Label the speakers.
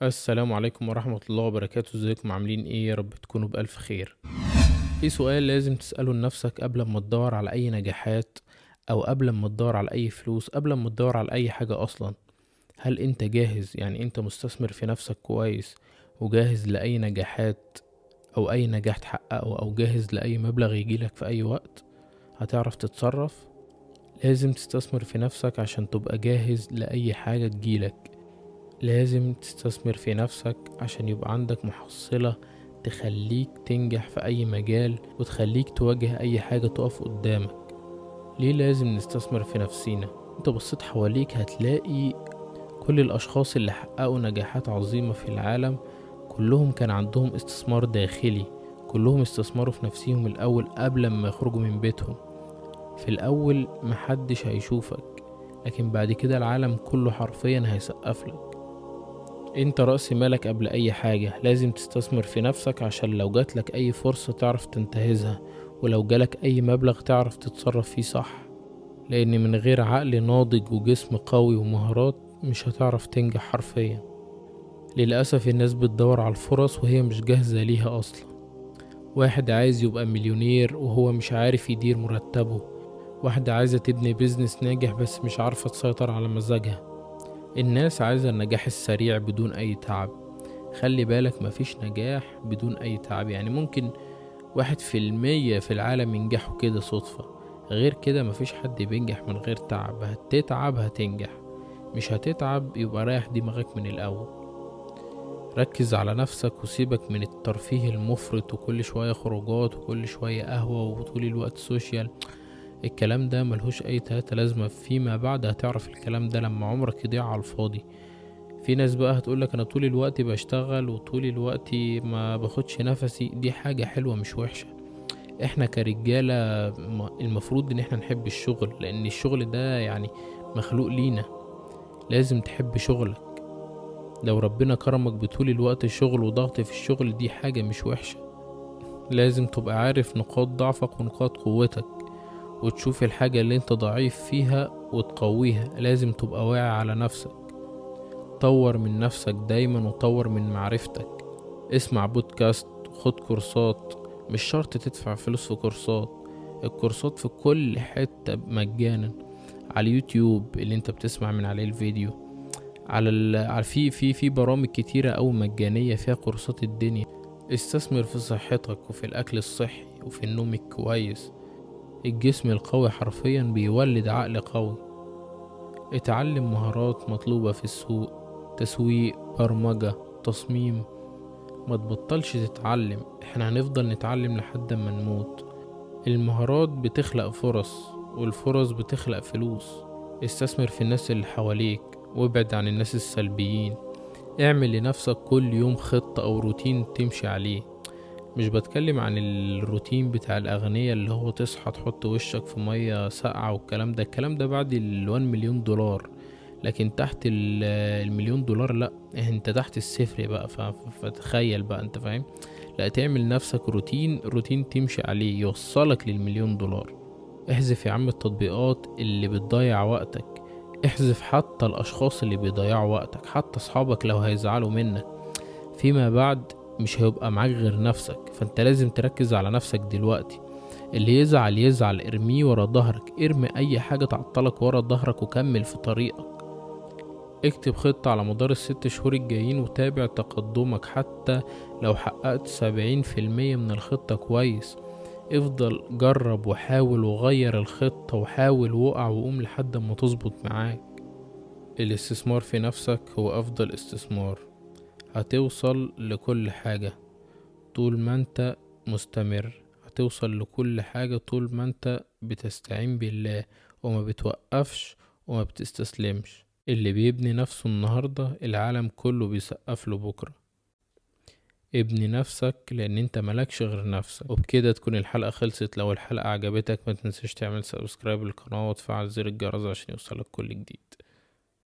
Speaker 1: السلام عليكم ورحمة الله وبركاته. ازيكم عاملين ايه؟ يا رب تكونوا بألف خير. في سؤال لازم تسأله لنفسك قبل ما تدور على اي نجاحات، او قبل ما تدور على اي فلوس، قبل ما تدور على اي حاجة اصلا. هل انت جاهز؟ يعني انت مستثمر في نفسك كويس وجاهز لأي نجاحات او اي نجاح تحققه، او جاهز لأي مبلغ يجيلك في اي وقت؟ هتعرف تتصرف؟ لازم تستثمر في نفسك عشان تبقى جاهز لأي حاجة تجيلك. لازم تستثمر في نفسك عشان يبقى عندك محصلة تخليك تنجح في أي مجال وتخليك تواجه أي حاجة تقف قدامك. ليه لازم نستثمر في نفسينا؟ انت بصيت حواليك هتلاقي كل الأشخاص اللي حققوا نجاحات عظيمة في العالم كلهم كان عندهم استثمار داخلي. كلهم استثمروا في نفسهم الأول قبل ما يخرجوا من بيتهم. في الأول محدش هيشوفك، لكن بعد كده العالم كله حرفيا هيسقف لك. انت رأس مالك قبل اي حاجة. لازم تستثمر في نفسك عشان لو جاتلك اي فرصة تعرف تنتهزها، ولو جالك اي مبلغ تعرف تتصرف فيه صح. لان من غير عقل ناضج وجسم قوي ومهارات مش هتعرف تنجح حرفيا. للأسف الناس بتدور على الفرص وهي مش جاهزة ليها اصلا. واحد عايز يبقى مليونير وهو مش عارف يدير مرتبه. واحدة عايزة تبني بيزنس ناجح بس مش عارفة تسيطر على مزاجها. الناس عايزة النجاح السريع بدون أي تعب. خلي بالك مفيش نجاح بدون أي تعب. يعني ممكن 1% في العالم ينجحوا كده صدفة، غير كده مفيش حد بينجح من غير تعب. هتتعب هتنجح، مش هتتعب يبقى رايح دماغك من الأول. ركز على نفسك وسيبك من الترفيه المفرط وكل شوية خروجات وكل شوية قهوة وطول الوقت سوشيال. الكلام ده ملهوش أي تلاتة لازمة. فيما بعد هتعرف الكلام ده لما عمرك يضيع على الفاضي. في ناس بقى هتقولك انا طول الوقت بشتغل وطول الوقت ما باخدش نفسي. دي حاجة حلوة مش وحشة. احنا كرجالة المفروض ان احنا نحب الشغل، لان الشغل ده يعني مخلوق لينا. لازم تحب شغلك. لو ربنا كرمك بطول الوقت شغل وضغط في الشغل دي حاجة مش وحشة. لازم تبقى عارف نقاط ضعفك ونقاط قوتك، وتشوف الحاجة اللي انت ضعيف فيها وتقويها. لازم تبقى واعي على نفسك. طور من نفسك دايما وطور من معرفتك. اسمع بودكاست، خد كورسات. مش شرط تدفع فلوس في كورسات. الكورسات في كل حتة مجانا. على اليوتيوب اللي انت بتسمع من عليه الفيديو، على في برامج كتيرة او مجانية فيها كورسات الدنيا. استثمر في صحتك وفي الاكل الصحي وفي النوم الكويس. الجسم القوي حرفيا بيولد عقل قوي. اتعلم مهارات مطلوبة في السوق، تسويق، برمجة، تصميم. ما تبطلش تتعلم. احنا هنفضل نتعلم لحد ما نموت. المهارات بتخلق فرص، والفرص بتخلق فلوس. استثمر في الناس اللي حواليك وابعد عن الناس السلبيين. اعمل لنفسك كل يوم خطة او روتين تمشي عليه. مش بتكلم عن الروتين بتاع الأغنياء اللي هو تصحى تحط وشك في مية ساقعة والكلام ده. الكلام ده بعد ال1 مليون دولار. لكن تحت ال1 مليون دولار لأ، انت تحت الصفر بقى. فتخيل بقى، انت فاهم؟ لا، تعمل نفسك روتين تمشي عليه يوصلك لل1 مليون دولار. احذف يا عم التطبيقات اللي بتضيع وقتك. احذف حتى الأشخاص اللي بيضيعوا وقتك، حتى أصحابك لو هيزعلوا منك فيما بعد مش هيبقى معاك غير نفسك. فانت لازم تركز على نفسك دلوقتي. اللي يزعل يزعل، ارميه ورا ظهرك. ارمي اي حاجة تعطلك ورا ظهرك وكمل في طريقك. اكتب خطة على مدار ال6 شهور الجايين وتابع تقدمك. حتى لو حققت 70% من الخطة كويس. افضل جرب وحاول وغير الخطة وحاول وقع وقوم لحد ما تظبط معاك. الاستثمار في نفسك هو افضل استثمار. هتوصل لكل حاجة طول ما انت مستمر. هتوصل لكل حاجة طول ما انت بتستعين بالله وما بتوقفش وما بتستسلمش. اللي بيبني نفسه النهاردة العالم كله بيسقف له بكرة. ابني نفسك لان انت ملكش غير نفسك. وبكده تكون الحلقة خلصت. لو الحلقة عجبتك ما تنساش تعمل سبسكرايب للقناة وتفعل زر الجرس عشان يوصلك كل جديد.